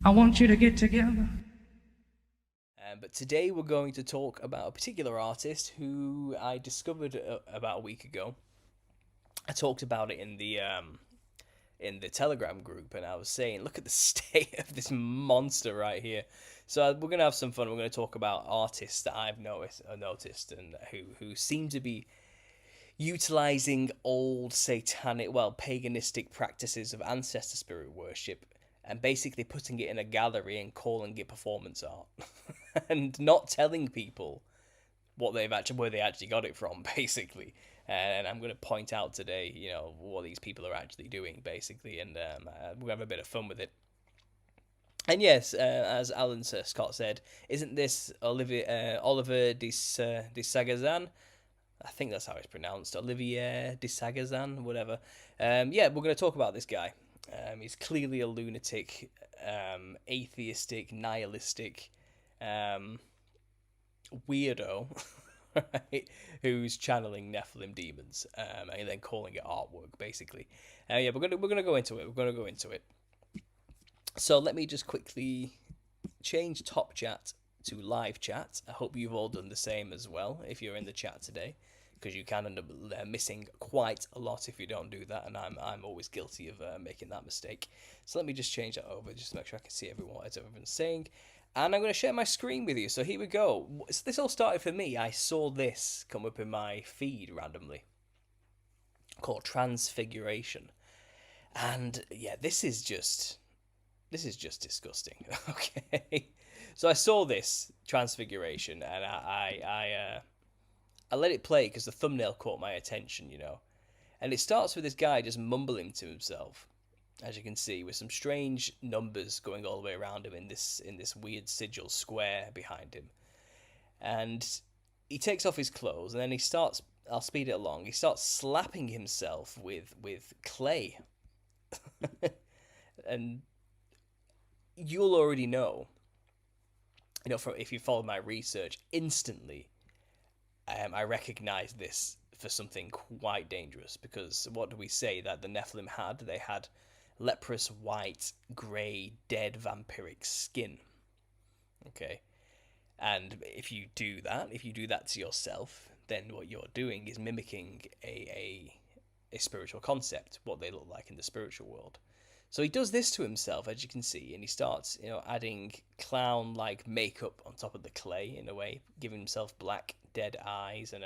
I want you to get together. But today we're going to talk about a particular artist who I discovered about a week ago. I talked about it in the Telegram group, and I was saying, look at the state of this monster right here. So we're gonna have some fun. We're gonna talk about artists that I've noticed, and who seem to be utilizing old satanic, well, paganistic practices of ancestor spirit worship, and basically putting it in a gallery and calling it performance art, and not telling people what they've actually where they actually got it from, basically. And I'm going to point out today, what these people are actually doing, basically, and we'll have a bit of fun with it. And yes, as Alan Scott said, isn't this Oliver de Sagazan? I think that's how it's pronounced. Olivier de Sagazan, whatever. Yeah, we're going to talk about this guy. He's clearly a lunatic, atheistic, nihilistic, um, weirdo, right? Who's channeling Nephilim demons, and then calling it artwork, basically. Yeah, we're gonna go into it. We're gonna go into it. So let me just quickly change top chat to live chat. I hope you've all done the same as well if you're in the chat today, because you can end up missing quite a lot if you don't do that, and I'm always guilty of making that mistake. So let me just change that over just to make sure I can see everyone what everyone's saying. And I'm going to share my screen with you. So here we go. So this all started for me. I saw this come up in my feed randomly, called Transfiguration, and yeah, this is just disgusting. Okay, so I saw this Transfiguration, and I let it play because the thumbnail caught my attention, and it starts with this guy just mumbling to himself, as you can see, with some strange numbers going all the way around him in this weird sigil square behind him. And he takes off his clothes, and then he starts. I'll speed it along. He starts slapping himself with clay, and you'll already know. From if you follow my research, instantly, I recognize this for something quite dangerous, because what do we say that the Nephilim had? They had leprous, white, grey, dead vampiric skin. Okay, and if you do that to yourself, then what you're doing is mimicking a spiritual concept, what they look like in the spiritual world. So he does this to himself, as you can see, and he starts, adding clown-like makeup on top of the clay in a way, giving himself black, dead eyes and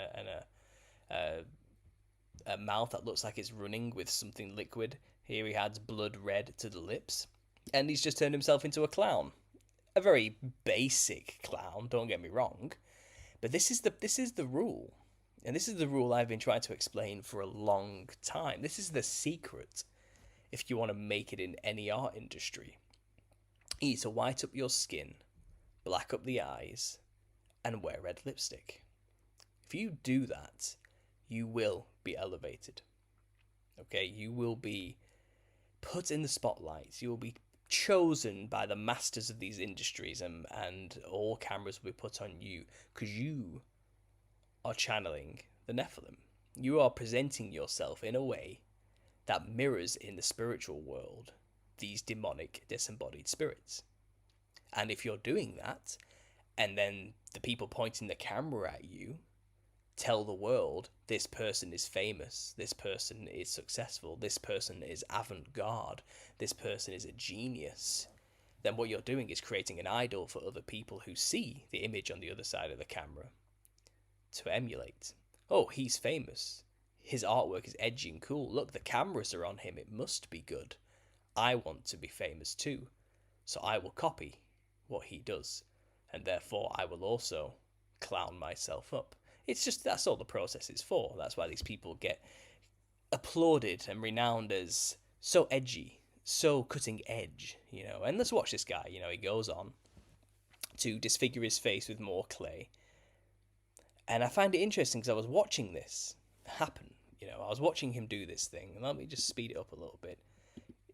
a mouth that looks like it's running with something liquid. Here he adds blood red to the lips, and he's just turned himself into a clown. A very basic clown, don't get me wrong, but this is the rule, and this is the rule I've been trying to explain for a long time. This is the secret if you want to make it in any art industry. You need to white up your skin, black up the eyes, and wear red lipstick. If you do that, you will be elevated. Okay, you will be put in the spotlight. You will be chosen by the masters of these industries, and all cameras will be put on you because you are channeling the Nephilim. You are presenting yourself in a way that mirrors in the spiritual world these demonic disembodied spirits. And if you're doing that, and then the people pointing the camera at you tell the world this person is famous, this person is successful, this person is avant-garde, this person is a genius, then what you're doing is creating an idol for other people who see the image on the other side of the camera to emulate. Oh, he's famous. His artwork is edgy and cool. Look, the cameras are on him. It must be good. I want to be famous too. So I will copy what he does. And therefore, I will also clown myself up. It's just, that's all the process is for. That's why these people get applauded and renowned as so edgy, so cutting edge, And let's watch this guy. He goes on to disfigure his face with more clay. And I find it interesting because I was watching this happen. I was watching him do this thing. Let me just speed it up a little bit.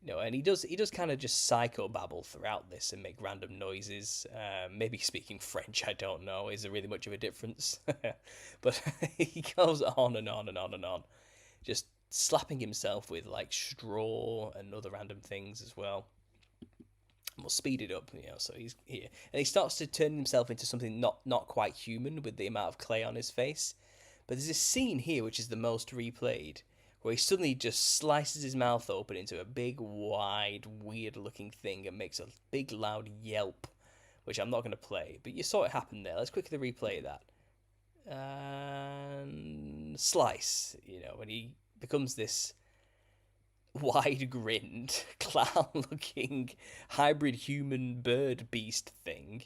And he does kind of just psychobabble throughout this and make random noises. Maybe speaking French, I don't know. Is there really much of a difference? But he goes on and on and on and on, just slapping himself with like straw and other random things as well. we'll speed it up, so he's here. And he starts to turn himself into something not quite human with the amount of clay on his face. But there's this scene here which is the most replayed, where he suddenly just slices his mouth open into a big, wide, weird-looking thing and makes a big, loud yelp, which I'm not going to play. But you saw it happen there. Let's quickly replay that. And slice, when he becomes this wide-grinned, clown-looking, hybrid human-bird beast thing.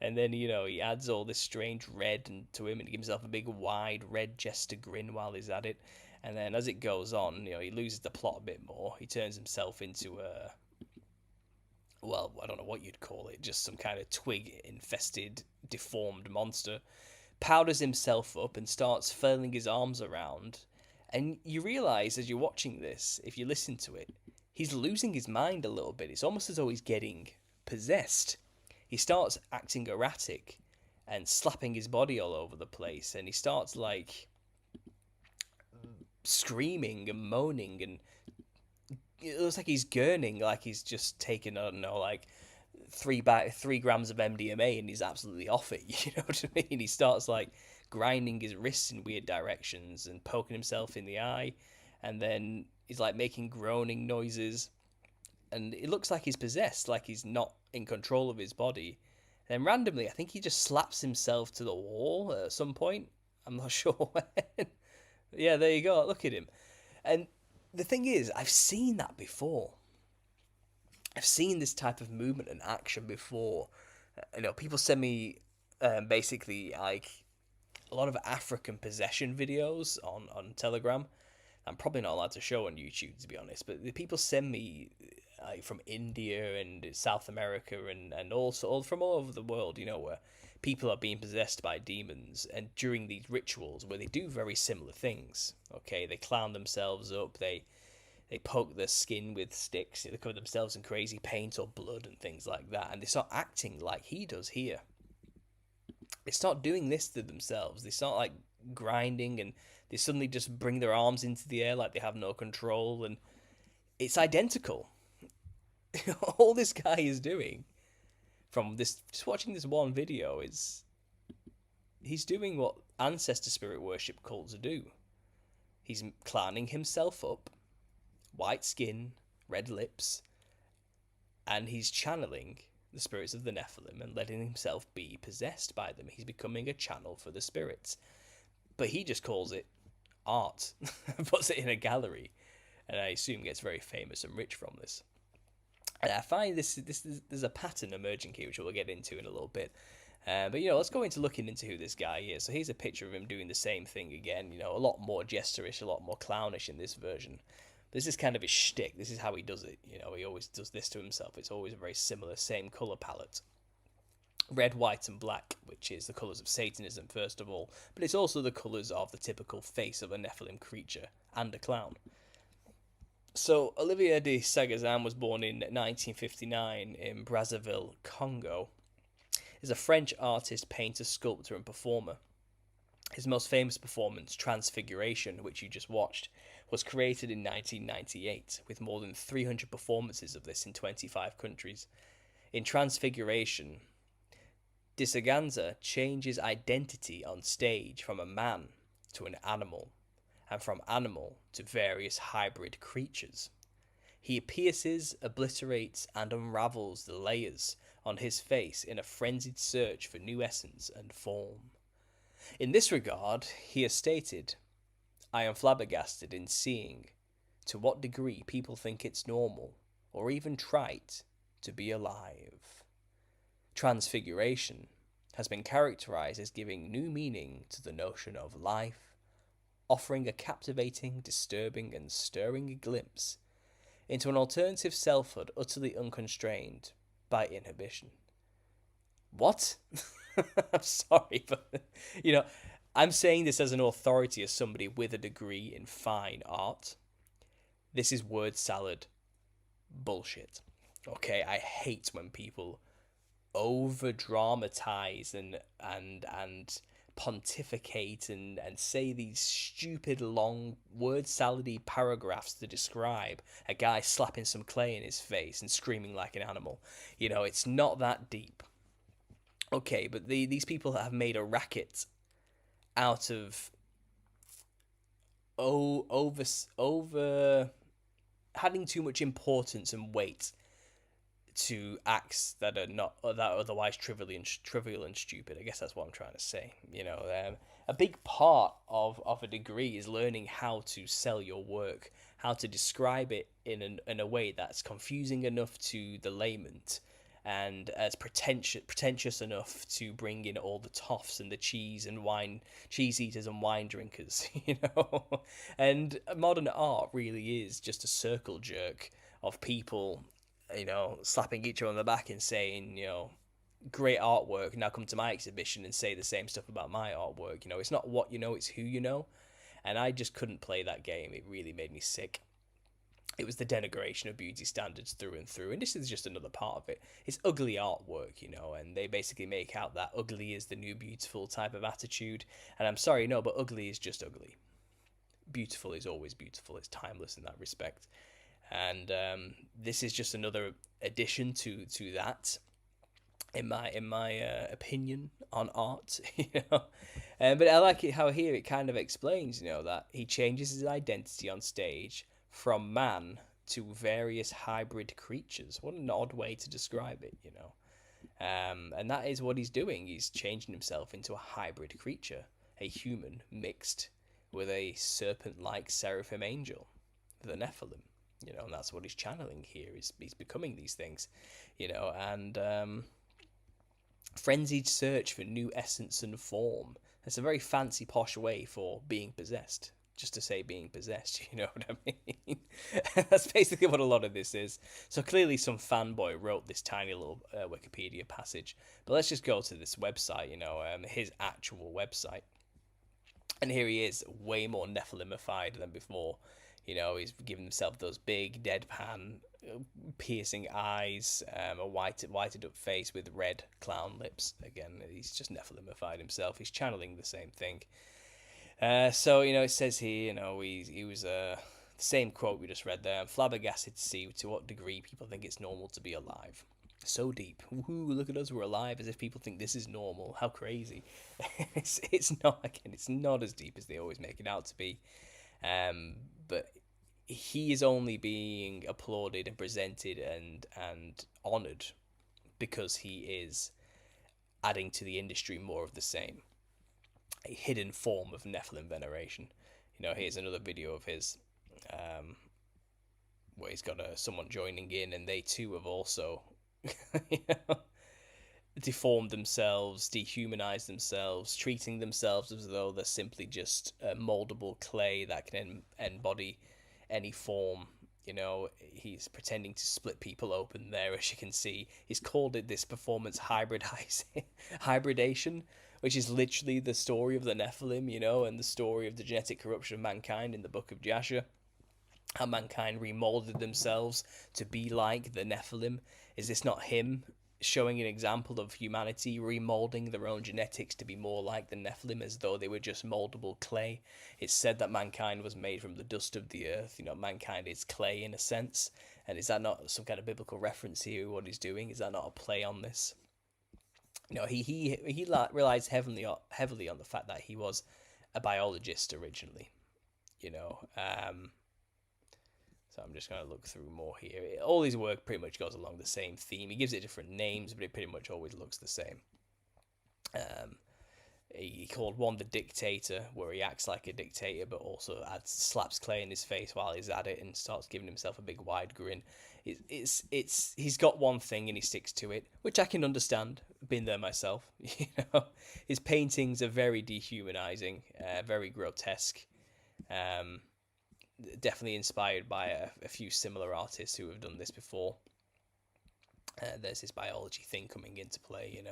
And then, he adds all this strange red to him and gives himself a big, wide, red jester grin while he's at it. And then as it goes on, he loses the plot a bit more. He turns himself into a... well, I don't know what you'd call it. Just some kind of twig-infested, deformed monster. Powders himself up and starts flailing his arms around. And you realise as you're watching this, if you listen to it, he's losing his mind a little bit. It's almost as though he's getting possessed. He starts acting erratic and slapping his body all over the place. And he starts, screaming and moaning. And it looks like he's gurning, like he's just taken, I don't know, 3 grams of MDMA and he's absolutely off it. You know what I mean? He starts, grinding his wrists in weird directions and poking himself in the eye, and then he's making groaning noises, and it looks like he's possessed, like he's not in control of his body. And then randomly, I think he just slaps himself to the wall at some point. I'm not sure when. Yeah, there you go. Look at him. And the thing is, I've seen that before. I've seen this type of movement and action before. People send me basically a lot of African possession videos on Telegram. I'm probably not allowed to show on YouTube, to be honest, but the people send me from India and South America and also from all over the world, where people are being possessed by demons, and during these rituals where they do very similar things. Okay, they clown themselves up, they poke their skin with sticks, they cover themselves in crazy paint or blood and things like that, and they start acting like he does here. They start doing this to themselves. They start grinding, and they suddenly just bring their arms into the air like they have no control, and it's identical. All this guy is doing from this, just watching this one video, is he's doing what Ancestor spirit worship cults do. He's clowning himself up, white skin, red lips, and he's channeling the spirits of the Nephilim and letting himself be possessed by them. He's becoming a channel for the spirits. But he just calls it art, puts it in a gallery, and I assume gets very famous and rich from this. And I find there's a pattern emerging here, which we'll get into in a little bit. But let's go into looking into who this guy is. So here's a picture of him doing the same thing again. A lot more jesterish, a lot more clownish in this version. This is kind of his shtick. This is how he does it. He always does this to himself. It's always a very similar, same colour palette. Red, white, and black, which is the colours of Satanism, first of all. But it's also the colours of the typical face of a Nephilim creature and a clown. So, Olivier de Sagazan was born in 1959 in Brazzaville, Congo. He's a French artist, painter, sculptor, and performer. His most famous performance, Transfiguration, which you just watched, was created in 1998, with more than 300 performances of this in 25 countries. In Transfiguration, de Saganza changes identity on stage from a man to an animal, and from animal to various hybrid creatures. He pierces, obliterates, and unravels the layers on his face in a frenzied search for new essence and form. In this regard, he has stated, "I am flabbergasted in seeing to what degree people think it's normal, or even trite, to be alive." Transfiguration has been characterized as giving new meaning to the notion of life, offering a captivating, disturbing, and stirring glimpse into an alternative selfhood utterly unconstrained by inhibition. What? I'm sorry, but, I'm saying this as an authority, as somebody with a degree in fine art. This is word salad bullshit. Okay, I hate when people over dramatize and pontificate and say these stupid long word salady paragraphs to describe a guy slapping some clay in his face and screaming like an animal. It's not that deep. Okay, but these people have made a racket out of over adding too much importance and weight to acts that are otherwise trivial and stupid. I guess that's what I'm trying to say. A big part of a degree is learning how to sell your work, how to describe it in a way that's confusing enough to the layman, and as pretentious enough to bring in all the toffs and the cheese eaters and wine drinkers. And modern art really is just a circle jerk of people, slapping each other on the back and saying, great artwork, now come to my exhibition and say the same stuff about my artwork. It's not what you know, it's who you know. And I just couldn't play that game. It really made me sick. It was the denigration of beauty standards through and through, and this is just another part of it. It's ugly artwork, and they basically make out that ugly is the new beautiful type of attitude. And I'm sorry, no, but ugly is just ugly. Beautiful is always beautiful. It's timeless in that respect. And this is just another addition to that, in my opinion on art. But I like it how here it kind of explains, that he changes his identity on stage from man to various hybrid creatures. What an odd way to describe it, and that is what he's doing. He's changing himself into a hybrid creature, a human mixed with a serpent-like seraphim angel, the Nephilim. And that's what he's channeling here. He's becoming these things, and frenzied search for new essence and form. It's a very fancy, posh way for being possessed. Just to say being possessed, you know what I mean? That's basically what a lot of this is. So clearly some fanboy wrote this tiny little Wikipedia passage. But let's just go to this website, his actual website. And here he is, way more Nephilimified than before. He's given himself those big, deadpan, piercing eyes, a whited up face with red clown lips. Again, he's just Nephilimified himself. He's channeling the same thing. So, it says here, he was the same quote we just read there. I'm flabbergasted to see to what degree people think it's normal to be alive. So deep. Woohoo, look at us, we're alive, as if people think this is normal. How crazy. It's not, again, it's not as deep as they always make it out to be. But he is only being applauded and presented and honoured because he is adding to the industry more of the same. A hidden form of Nephilim veneration. Here's another video of his where he's got someone joining in, and they too have also deformed themselves, dehumanized themselves, treating themselves as though they're simply just moldable clay that can embody any form. He's pretending to split people open there, as you can see. He's called it this performance hybridation, which is literally the story of the Nephilim, and the story of the genetic corruption of mankind in the book of Jasher. How mankind remolded themselves to be like the Nephilim. Is this not him showing an example of humanity remolding their own genetics to be more like the Nephilim, as though they were just moldable clay? It's said that mankind was made from the dust of the earth. Mankind is clay in a sense. And is that not some kind of biblical reference here, what he's doing? Is that not a play on this? He relies heavily on the fact that he was a biologist originally, So I'm just going to look through more here. All his work pretty much goes along the same theme. He gives it different names, but it pretty much always looks the same. He called one the Dictator, where he acts like a dictator, but also slaps clay in his face while he's at it and starts giving himself a big wide grin. He's got one thing and he sticks to it, which I can understand. Been there myself. His paintings are very dehumanizing, very grotesque. Definitely inspired by a few similar artists who have done this before. There's this biology thing coming into play,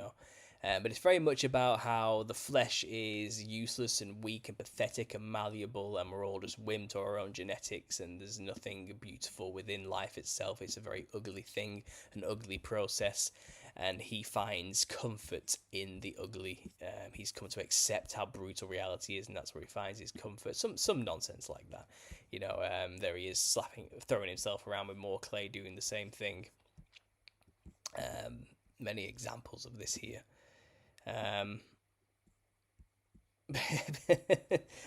But it's very much about how the flesh is useless and weak and pathetic and malleable, and we're all just whim to our own genetics, and there's nothing beautiful within life itself. It's a very ugly thing, an ugly process, and he finds comfort in the ugly. He's come to accept how brutal reality is, and that's where he finds his comfort. Some nonsense like that, There he is throwing himself around with more clay, doing the same thing. Many examples of this here.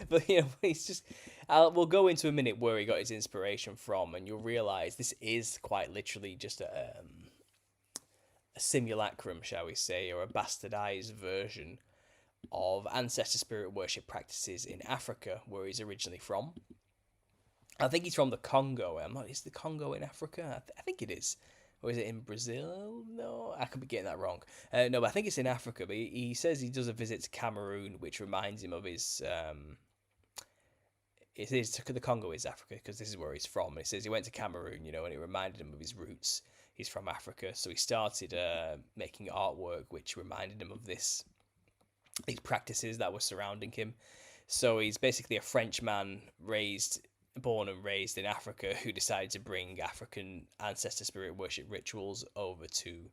But he's just. We'll go into a minute where he got his inspiration from, and you'll realize this is quite literally just a simulacrum, shall we say, or a bastardized version of ancestor spirit worship practices in Africa, where he's originally from. I think he's from the Congo. Is the Congo in Africa? I think it is. Or is it in Brazil? No, I could be getting that wrong. No, but I think it's in Africa. But he says he does a visit to Cameroon, which reminds him of his. The Congo is Africa because this is where he's from. And he says he went to Cameroon, and it reminded him of his roots. He's from Africa, so he started making artwork, which reminded him of these practices that were surrounding him. So he's basically a Frenchman born and raised in Africa, who decided to bring African ancestor spirit worship rituals over to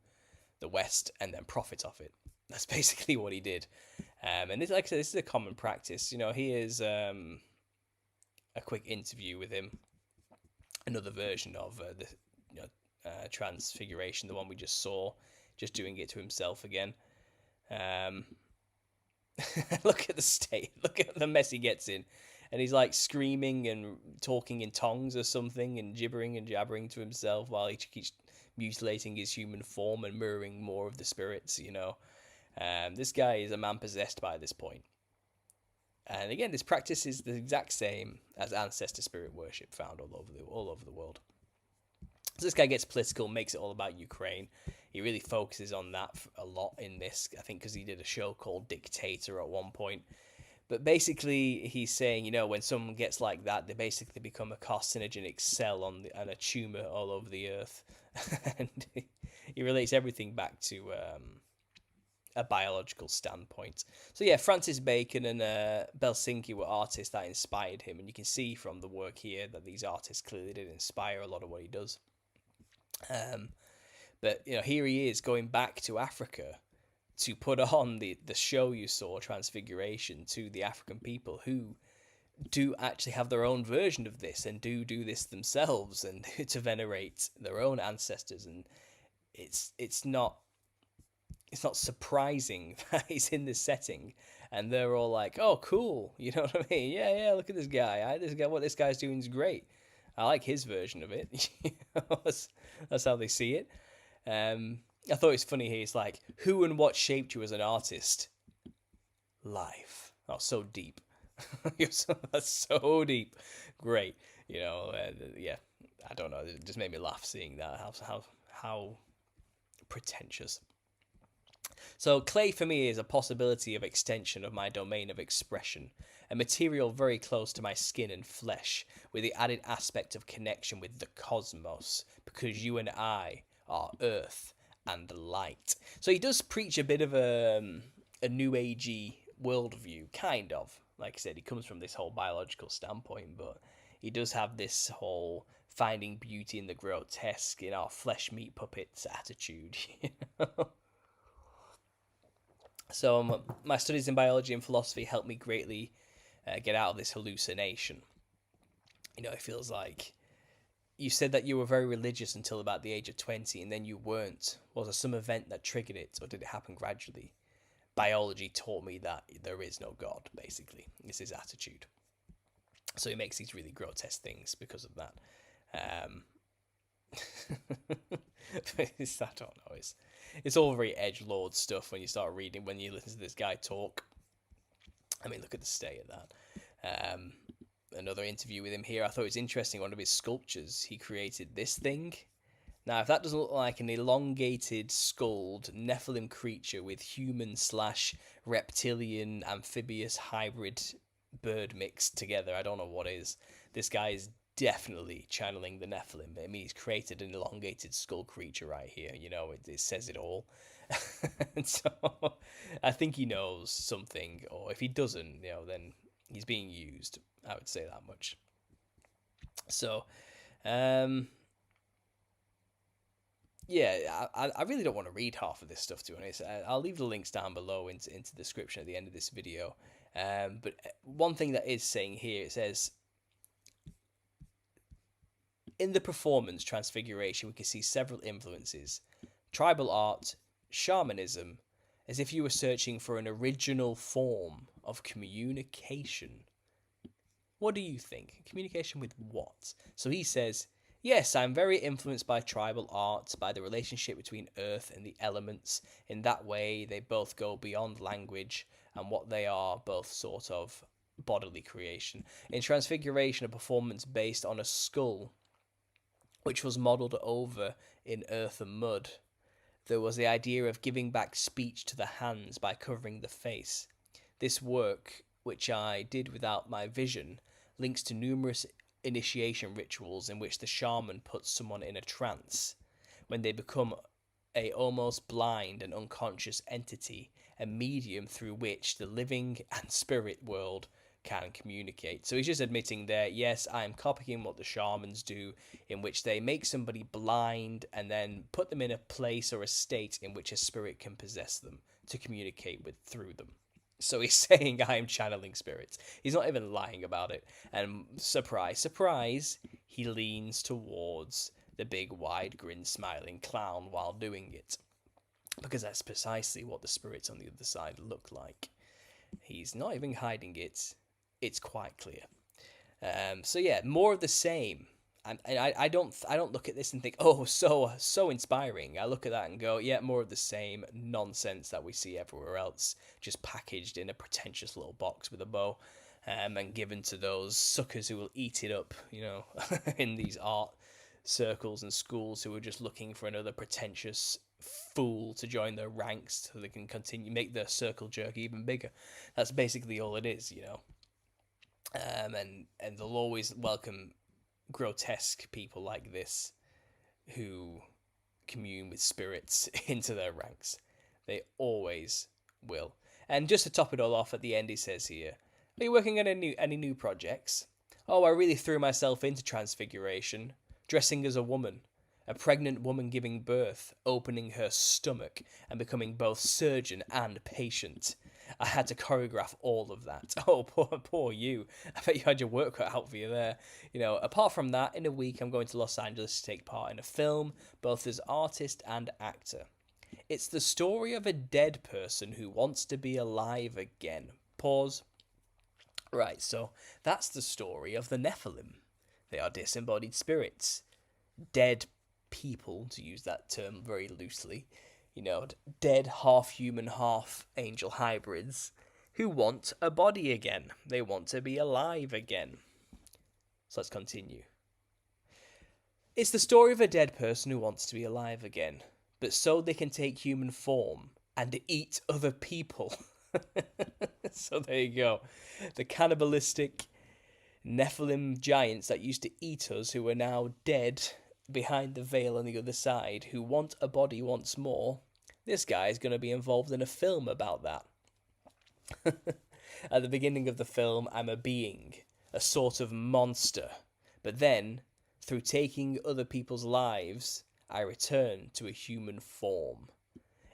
the West and then profit off it. That's basically what he did. And this, like I said, this is a common practice. Here's a quick interview with him. Another version of the Transfiguration, the one we just saw, just doing it to himself again. Look at the state. Look at the mess he gets in. And he's like screaming and talking in tongues or something and gibbering and jabbering to himself while he keeps mutilating his human form and mirroring more of the spirits, This guy is a man possessed by this point. And again, this practice is the exact same as ancestor spirit worship found all over the world. So this guy gets political, makes it all about Ukraine. He really focuses on that a lot in this, I think, because he did a show called Dictator at one point. But basically, he's saying, when someone gets like that, they basically become a carcinogenic cell and a tumor all over the earth. And he relates everything back to a biological standpoint. So yeah, Francis Bacon and Belsinki were artists that inspired him. And you can see from the work here that these artists clearly did inspire a lot of what he does. But, here he is going back to Africa to put on the show you saw, Transfiguration, to the African people who do actually have their own version of this and do this themselves and to venerate their own ancestors. And it's not surprising that he's in this setting and they're all like, oh, cool. You know what I mean? Yeah, look at this guy. What this guy's doing is great. I like his version of it. That's how they see it. I thought it was funny here. It's like, who and what shaped you as an artist? Life. Oh, so deep. That's so deep. Great. Yeah. I don't know. It just made me laugh seeing that. How pretentious. So clay for me is a possibility of extension of my domain of expression, a material very close to my skin and flesh, with the added aspect of connection with the cosmos, because you and I are earth and light. So he does preach a bit of a new agey worldview, kind of. Like I said, he comes from this whole biological standpoint, but he does have this whole finding beauty in the grotesque, in our flesh meat puppets attitude. So my studies in biology and philosophy helped me greatly get out of this hallucination. It feels like you said that you were very religious until about the age of 20, and then you weren't. Was there some event that triggered it, or did it happen gradually? Biology taught me that there is no God, basically. It's his attitude. So he makes these really grotesque things because of that. I don't know. It's all very edgelord stuff when you start reading, when you listen to this guy talk. I mean, look at the state of that. Another interview with him here, I thought it was interesting. One of his sculptures, he created this thing. Now, if that doesn't look like an elongated, skulled Nephilim creature with human/reptilian amphibious hybrid bird mixed together, I don't know what is. This guy is definitely channeling the Nephilim. I mean, he's created an elongated skull creature right here. It says it all. And so I think he knows something, or if he doesn't, then he's being used. I would say that much. So, yeah, I really don't want to read half of this stuff, to be honest. I'll leave the links down below into the description at the end of this video. But one thing that is saying here, it says, in the performance Transfiguration, we can see several influences: tribal art, shamanism, as if you were searching for an original form of communication. What do you think? Communication with what? So he says, yes, I'm very influenced by tribal art, by the relationship between earth and the elements. In that way, they both go beyond language and what they are, both sort of bodily creation. In Transfiguration, a performance based on a skull, which was modelled over in earth and mud, there was the idea of giving back speech to the hands by covering the face. This work, which I did without my vision, links to numerous initiation rituals in which the shaman puts someone in a trance. When they become a almost blind and unconscious entity, a medium through which the living and spirit world can communicate. So he's just admitting there, yes, I am copying what the shamans do, in which they make somebody blind and then put them in a place or a state in which a spirit can possess them to communicate with through them. So he's saying, I am channeling spirits. He's not even lying about it. And surprise, surprise, he leans towards the big, wide grin smiling clown while doing it, because that's precisely what the spirits on the other side look like. He's not even hiding it. It's quite clear. So yeah, more of the same. And I don't look at this and think, oh, so inspiring. I look at that and go, yeah, more of the same nonsense that we see everywhere else, just packaged in a pretentious little box with a bow, and given to those suckers who will eat it up, in these art circles and schools, who are just looking for another pretentious fool to join their ranks so they can continue make their circle jerk even bigger. That's basically all it is, and they'll always welcome grotesque people like this who commune with spirits into their ranks. They always will. And just to top it all off, at the end he says here, are you working on any new projects? Oh, I really threw myself into Transfiguration, dressing as a woman, a pregnant woman giving birth, opening her stomach and becoming both surgeon and patient. I had to choreograph all of that. Oh, poor you. I bet you had your work cut out for you there. Apart from that, in a week I'm going to Los Angeles to take part in a film, both as artist and actor. It's the story of a dead person who wants to be alive again. Pause. Right, so that's the story of the Nephilim. They are disembodied spirits. Dead people, to use that term very loosely. Dead half-human, half-angel hybrids who want a body again. They want to be alive again. So let's continue. It's the story of a dead person who wants to be alive again, but so they can take human form and eat other people. So there you go. The cannibalistic Nephilim giants that used to eat us, who are now dead behind the veil on the other side, who want a body once more. This guy is going to be involved in a film about that. At the beginning of the film, I'm a being, a sort of monster. But then, through taking other people's lives, I return to a human form.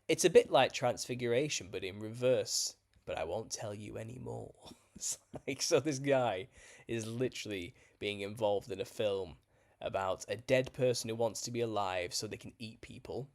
It's a bit like Transfiguration, but in reverse. But I won't tell you any more. So this guy is literally being involved in a film about a dead person who wants to be alive so they can eat people.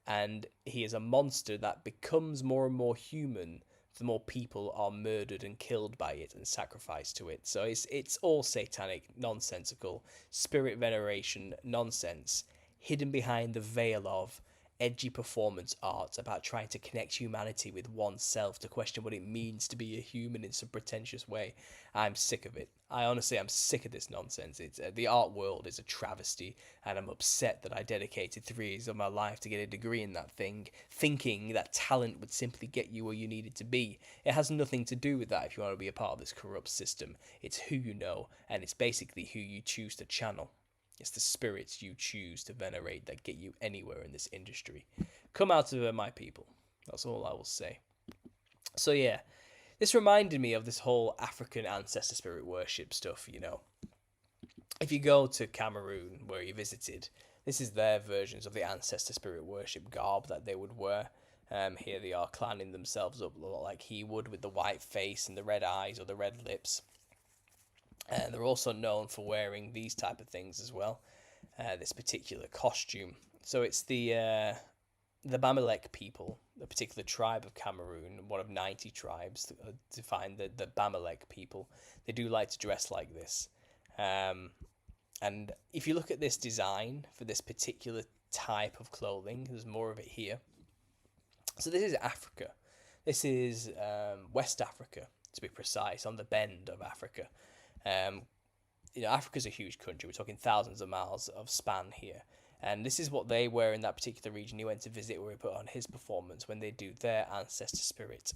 And he is a monster that becomes more and more human the more people are murdered and killed by it and sacrificed to it. So it's all satanic, nonsensical, spirit veneration nonsense, hidden behind the veil of edgy performance art about trying to connect humanity with oneself, to question what it means to be a human in some pretentious way. I'm sick of it. I honestly am sick of this nonsense. It's the art world is a travesty, and I'm upset that I dedicated 3 years of my life to get a degree in that thing, thinking that talent would simply get you where you needed to be. It has nothing to do with that if you want to be a part of this corrupt system. It's who you know, and it's basically who you choose to channel. It's the spirits you choose to venerate that get you anywhere in this industry. Come out of it, my people. That's all I will say. So yeah, this reminded me of this whole African ancestor spirit worship stuff, you know. If you go to Cameroon, where you visited, this is their versions of the ancestor spirit worship garb that they would wear. Here they are clanning themselves up a lot like he would, with the white face and the red eyes or the red lips. They're also known for wearing these type of things as well. This particular costume. So it's the Bamilek people, a particular tribe of Cameroon, one of 90 tribes to find the Bamilek people. They do like to dress like this. And if you look at this design for this particular type of clothing, there's more of it here. So this is Africa. This is West Africa, to be precise, on the bend of Africa. Africa's a huge country. We're talking thousands of miles of span here. And this is what they wear in that particular region he went to visit, where he put on his performance when they do their ancestor spirit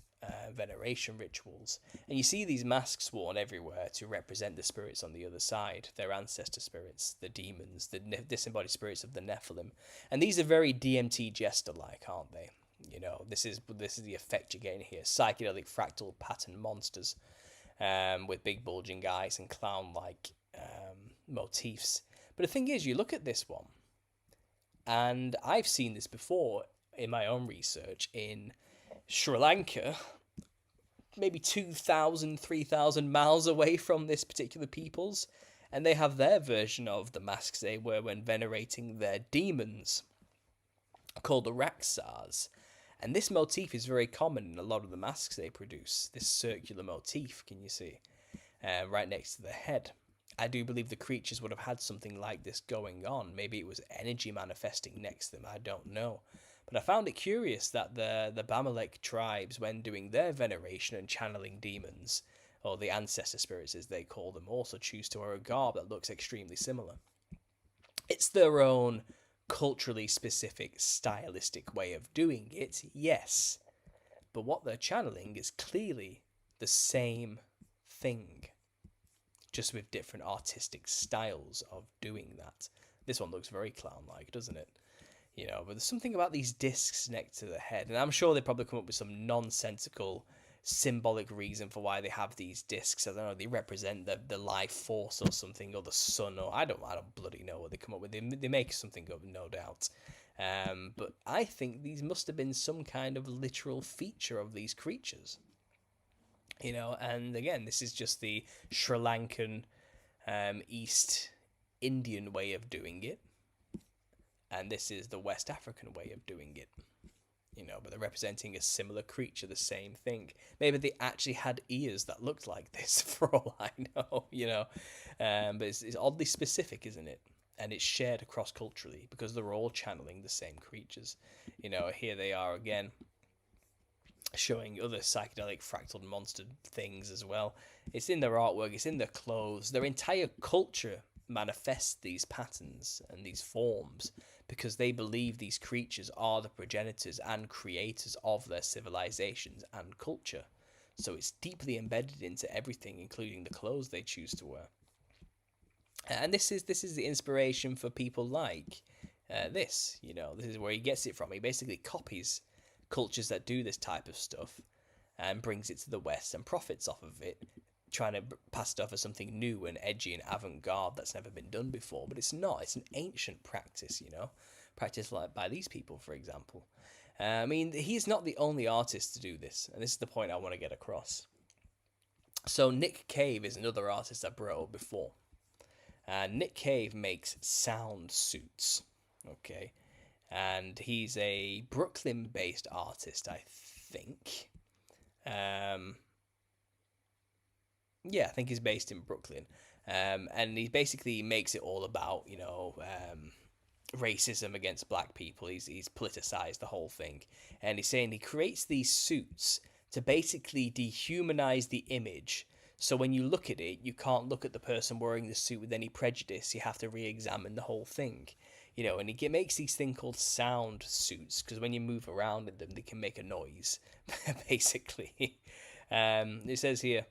veneration rituals. And you see these masks worn everywhere to represent the spirits on the other side, their ancestor spirits, the demons, the disembodied spirits of the Nephilim. And these are very DMT Jester-like, aren't they? You know, this is the effect you're getting here. Psychedelic fractal pattern monsters. With big bulging eyes and clown-like motifs. But the thing is, you look at this one, and I've seen this before in my own research in Sri Lanka, maybe 2,000, 3,000 miles away from this particular people's, and they have their version of the masks they wear when venerating their demons, called the Raksas. And this motif is very common in a lot of the masks they produce. This circular motif, can you see? Right next to the head. I do believe the creatures would have had something like this going on. Maybe it was energy manifesting next to them. I don't know. But I found it curious that the Bamilek tribes, when doing their veneration and channeling demons, or the ancestor spirits as they call them, also choose to wear a garb that looks extremely similar. It's their own culturally specific, stylistic way of doing it, yes. But what they're channeling is clearly the same thing, just with different artistic styles of doing that. This one looks very clown-like, doesn't it? You know, but there's something about these discs next to the head, and I'm sure they probably come up with some nonsensical symbolic reason for why they have these discs. I don't know, they represent the life force or something, or the sun, or I don't bloody know what they come up with. They make something up, no doubt. But I think these must have been some kind of literal feature of these creatures. You know, and again, this is just the Sri Lankan, East Indian way of doing it, and this is the West African way of doing it. You know, but they're representing a similar creature, the same thing. Maybe they actually had ears that looked like this, for all I know, you know. But it's oddly specific, isn't it? And it's shared across culturally because they're all channeling the same creatures. You know, here they are again, showing other psychedelic fractal monster things as well. It's in their artwork, it's in their clothes. Their entire culture manifests these patterns and these forms because they believe these creatures are the progenitors and creators of their civilizations and culture. So it's deeply embedded into everything, including the clothes they choose to wear. And this is the inspiration for people like this. You know, this is where he gets it from. He basically copies cultures that do this type of stuff and brings it to the West and profits off of it, trying to pass it off as something new and edgy and avant-garde that's never been done before. But it's not. It's an ancient practice, you know, practiced like by these people, for example. I mean, he's not the only artist to do this, and this is the point I want to get across. So Nick Cave is another artist I brought up before. Nick Cave makes sound suits, okay? And he's a Brooklyn-based artist, I think. Yeah, I think he's based in Brooklyn. And he basically makes it all about, you know, racism against black people. He's politicized the whole thing, and he's saying he creates these suits to basically dehumanize the image. So when you look at it, you can't look at the person wearing the suit with any prejudice. You have to re-examine the whole thing, and he makes these things called sound suits because when you move around in them, they can make a noise, basically. It says here,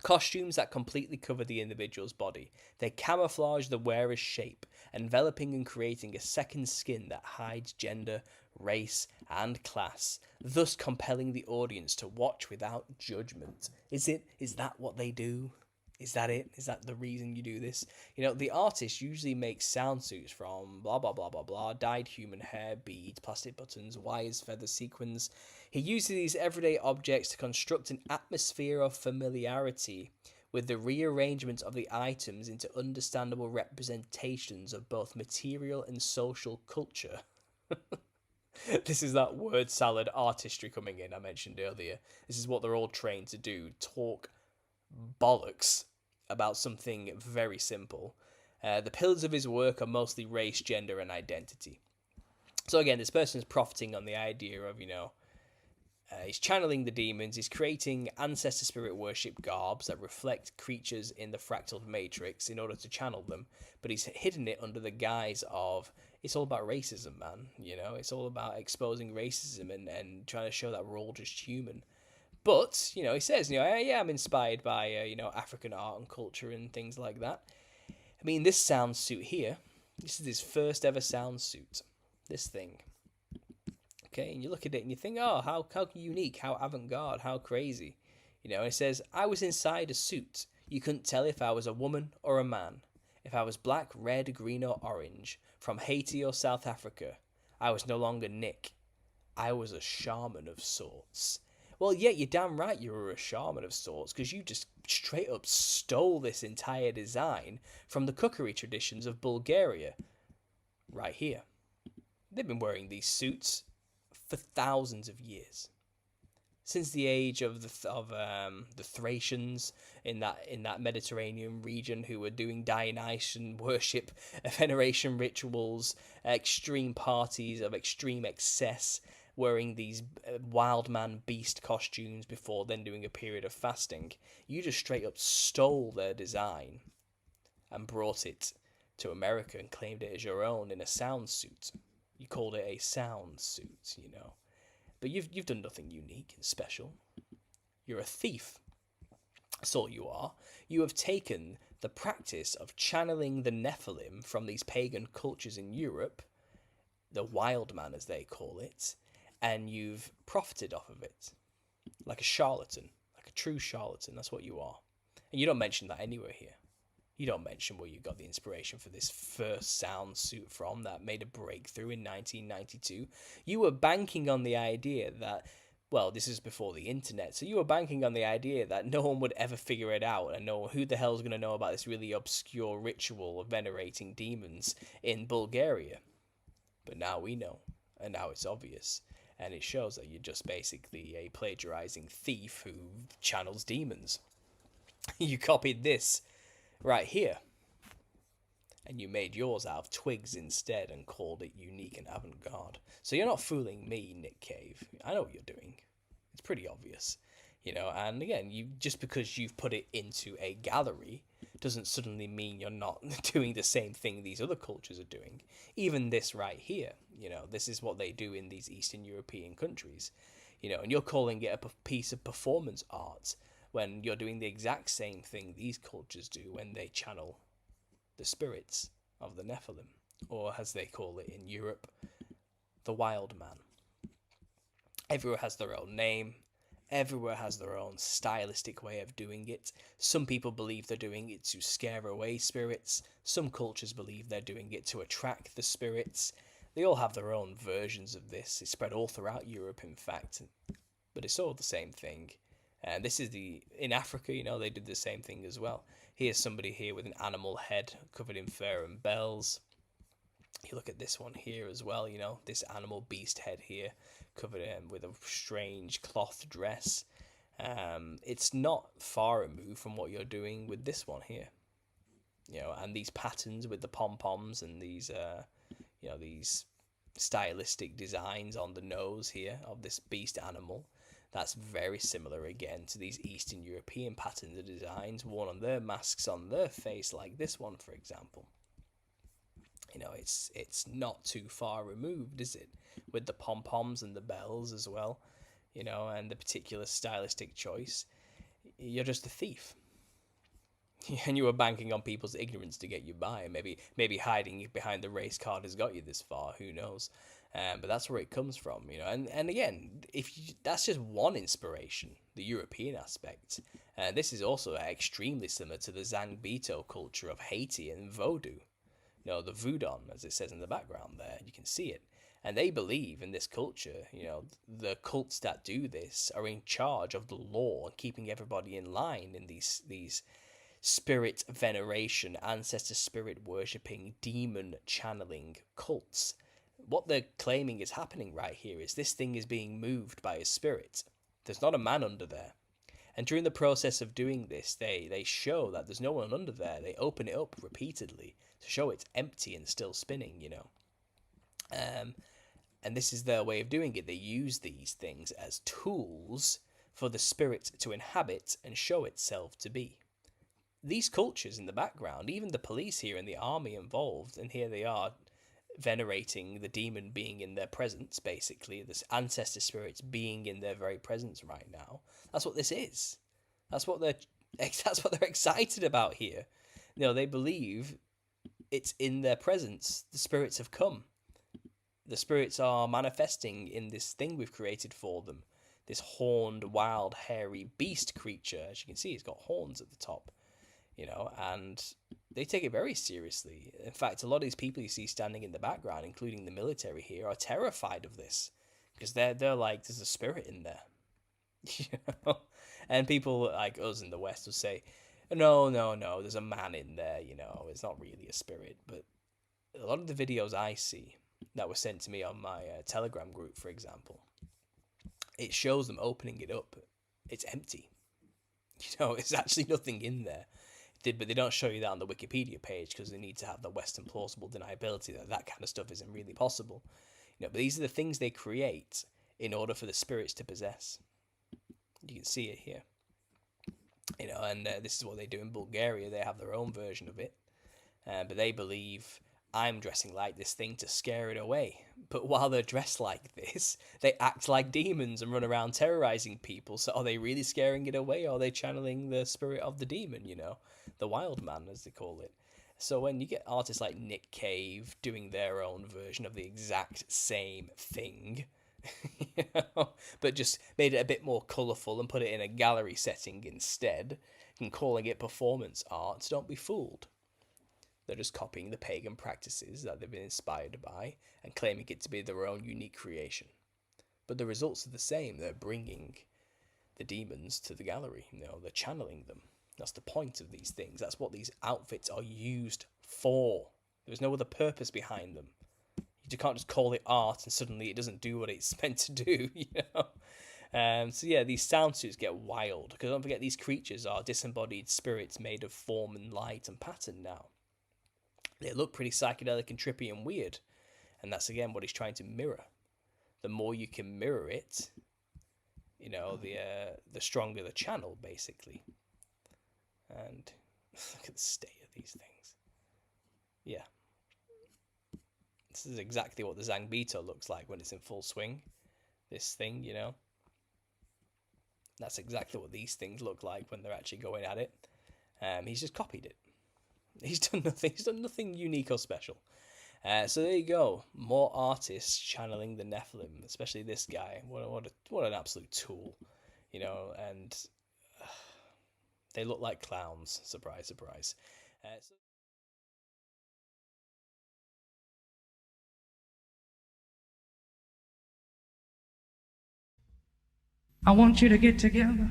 costumes that completely cover the individual's body. They camouflage the wearer's shape, enveloping and creating a second skin that hides gender, race, and class, thus compelling the audience to watch without judgment. Is that what they do? Is that it? Is that the reason you do this? The artist usually makes sound suits from blah blah blah blah blah, dyed human hair, beads, plastic buttons, wires, feathers, sequins. He uses these everyday objects to construct an atmosphere of familiarity with the rearrangement of the items into understandable representations of both material and social culture. This is that word salad artistry coming in I mentioned earlier. This is what they're all trained to do, talk bollocks about something very simple. The pillars of his work are mostly race, gender, and identity. So again, this person is profiting on the idea of, he's channeling the demons, he's creating ancestor spirit worship garbs that reflect creatures in the fractal matrix in order to channel them, but he's hidden it under the guise of, it's all about racism, man, it's all about exposing racism and trying to show that we're all just human. But, he says, yeah, I'm inspired by, African art and culture and things like that. I mean, this sound suit here, this is his first ever sound suit, this thing. Okay, and you look at it and you think, oh, how unique, how avant-garde, how crazy. It says, I was inside a suit. You couldn't tell if I was a woman or a man. If I was black, red, green, or orange, from Haiti or South Africa. I was no longer Nick. I was a shaman of sorts. Well, yeah, you're damn right you were a shaman of sorts, because you just straight up stole this entire design from the cookery traditions of Bulgaria. Right here. They've been wearing these suits for thousands of years. Since the age of the Thracians in that Mediterranean region, who were doing Dionysian worship, veneration rituals, extreme parties of extreme excess, wearing these wild man beast costumes before then doing a period of fasting. You just straight up stole their design and brought it to America and claimed it as your own in a sound suit. You called it a sound suit, But you've done nothing unique and special. You're a thief. That's all you are. You have taken the practice of channeling the Nephilim from these pagan cultures in Europe, the wild man as they call it, and you've profited off of it. Like a charlatan, like a true charlatan, that's what you are. And you don't mention that anywhere here. You don't mention where you got the inspiration for this first sound suit from that made a breakthrough in 1992. You were banking on the idea that, well, this is before the internet, so you were banking on the idea that no one would ever figure it out, and who the hell's going to know about this really obscure ritual of venerating demons in Bulgaria. But now we know, and now it's obvious, and it shows that you're just basically a plagiarizing thief who channels demons. You copied this right here, and you made yours out of twigs instead and called it unique and avant-garde. So you're not fooling me, Nick Cave. I know what you're doing. It's pretty obvious, and again, just because you've put it into a gallery doesn't suddenly mean you're not doing the same thing these other cultures are doing. Even this right here, this is what they do in these Eastern European countries, and you're calling it a piece of performance art when you're doing the exact same thing these cultures do when they channel the spirits of the Nephilim, or as they call it in Europe, the wild man. Everywhere has their own name. Everywhere has their own stylistic way of doing it. Some people believe they're doing it to scare away spirits. Some cultures believe they're doing it to attract the spirits. They all have their own versions of this. It's spread all throughout Europe, in fact. But it's all the same thing. And this is in Africa, they did the same thing as well. Here's somebody here with an animal head covered in fur and bells. You look at this one here as well, this animal beast head here covered with a strange cloth dress. It's not far removed from what you're doing with this one here. And these patterns with the pom-poms and these these stylistic designs on the nose here of this beast animal, that's very similar again to these Eastern European patterns of designs worn on their masks on their face, like this one, for example. It's not too far removed, is it? With the pom-poms and the bells as well, and the particular stylistic choice. You're just a thief. And you were banking on people's ignorance to get you by. Maybe hiding behind the race card has got you this far. Who knows? But that's where it comes from, And again, that's just one inspiration, the European aspect. This is also extremely similar to the Zangbito culture of Haiti and Vodou. The Voodoo, as it says in the background there, you can see it. And they believe in this culture, the cults that do this are in charge of the law and keeping everybody in line in these spirit veneration, ancestor spirit worshipping, demon channeling cults. What they're claiming is happening right here is this thing is being moved by a spirit. There's not a man under there. And during the process of doing this, they show that there's no one under there. They open it up repeatedly to show it's empty and still spinning, And this is their way of doing it. They use these things as tools for the spirit to inhabit and show itself to be. These cultures in the background, even the police here and the army involved, and here they are venerating the demon being in their presence, basically, this ancestor spirits being in their very presence right now. That's what this is. That's what they're excited about here. They believe it's in their presence. The spirits have come. The spirits are manifesting in this thing we've created for them. This horned, wild, hairy beast creature. As you can see, it's got horns at the top. And they take it very seriously. In fact, a lot of these people you see standing in the background, including the military here, are terrified of this because they're like, there's a spirit in there, And people like us in the West will say, no, there's a man in there, it's not really a spirit. But a lot of the videos I see that were sent to me on my Telegram group, for example, it shows them opening it up. It's empty. It's actually nothing in there. But they don't show you that on the Wikipedia page because they need to have the Western plausible deniability that kind of stuff isn't really possible. But these are the things they create in order for the spirits to possess. You can see it here. And this is what they do in Bulgaria. They have their own version of it. But they believe I'm dressing like this thing to scare it away. But while they're dressed like this, they act like demons and run around terrorizing people. So are they really scaring it away, or are they channeling the spirit of the demon, the wild man, as they call it? So when you get artists like Nick Cave doing their own version of the exact same thing, but just made it a bit more colourful and put it in a gallery setting instead, and calling it performance art, don't be fooled. They're just copying the pagan practices that they've been inspired by and claiming it to be their own unique creation. But the results are the same. They're bringing the demons to the gallery. They're channeling them. That's the point of these things. That's what these outfits are used for. There's no other purpose behind them. You can't just call it art and suddenly it doesn't do what it's meant to do, So yeah, these sound suits get wild. Because don't forget, these creatures are disembodied spirits made of form and light and pattern now. They look pretty psychedelic and trippy and weird. And that's, again, what he's trying to mirror. The more you can mirror it, the stronger the channel, basically. And look at the state of these things. Yeah. This is exactly what the Zangbito looks like when it's in full swing. This thing, That's exactly what these things look like when they're actually going at it. He's just copied it. He's done nothing. He's done nothing unique or special. So there you go. More artists channeling the Nephilim, especially this guy. What an absolute tool, And they look like clowns. Surprise, surprise. I want you to get together.